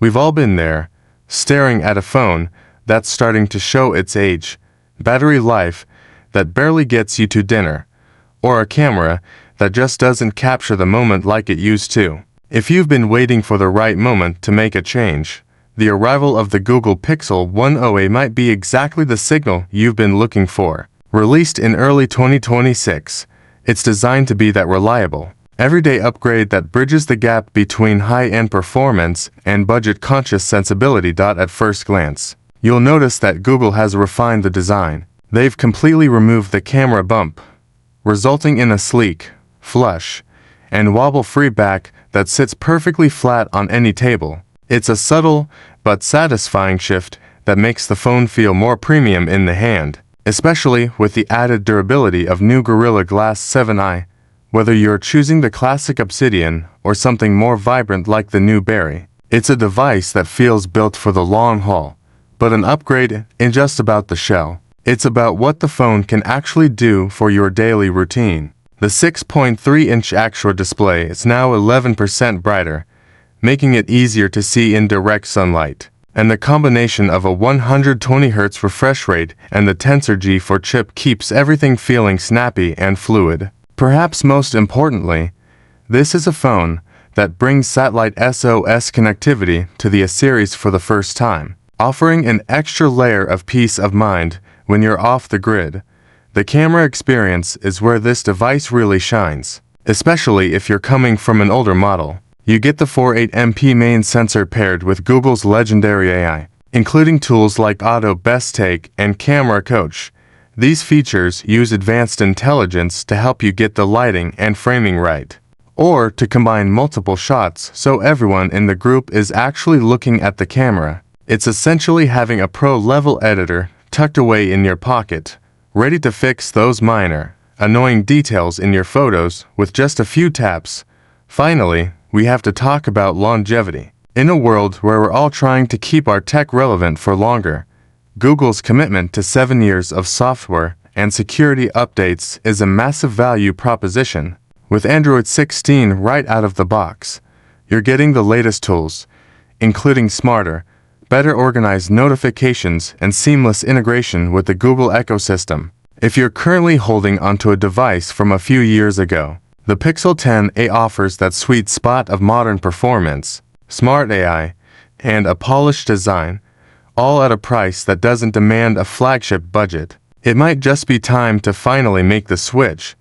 We've all been there, staring at a phone that's starting to show its age, battery life that barely gets you to dinner, or a camera that just doesn't capture the moment like it used to. If you've been waiting for the right moment to make a change, the arrival of the Google Pixel 10a might be exactly the signal you've been looking for. Released in early 2026, it's designed to be that reliable, everyday upgrade that bridges the gap between high-end performance and budget-conscious sensibility. At first glance, you'll notice that Google has refined the design. They've completely removed the camera bump, resulting in a sleek, flush, and wobble-free back that sits perfectly flat on any table. It's a subtle but satisfying shift that makes the phone feel more premium in the hand, especially with the added durability of new Gorilla Glass 7i. Whether you're choosing the classic Obsidian or something more vibrant like the new Berry, it's a device that feels built for the long haul, but an upgrade in just about the shell. It's about what the phone can actually do for your daily routine. The 6.3-inch Actua display is now 11% brighter, making it easier to see in direct sunlight. And the combination of a 120Hz refresh rate and the Tensor G4 chip keeps everything feeling snappy and fluid. Perhaps most importantly, this is a phone that brings Satellite SOS connectivity to the A series for the first time, offering an extra layer of peace of mind when you're off the grid. The camera experience is where this device really shines, especially if you're coming from an older model. You get the 48MP main sensor paired with Google's legendary AI, including tools like Auto Best Take and Camera Coach. These features use advanced intelligence to help you get the lighting and framing right, or to combine multiple shots so everyone in the group is actually looking at the camera. It's essentially having a pro-level editor tucked away in your pocket, ready to fix those minor, annoying details in your photos with just a few taps. Finally, we have to talk about longevity. In a world where we're all trying to keep our tech relevant for longer, Google's commitment to 7 years of software and security updates is a massive value proposition. With Android 16 right out of the box, you're getting the latest tools, including smarter, better organized notifications and seamless integration with the Google ecosystem. If you're currently holding onto a device from a few years ago, the Pixel 10a offers that sweet spot of modern performance, smart AI, and a polished design, all at a price that doesn't demand a flagship budget. It might just be time to finally make the switch.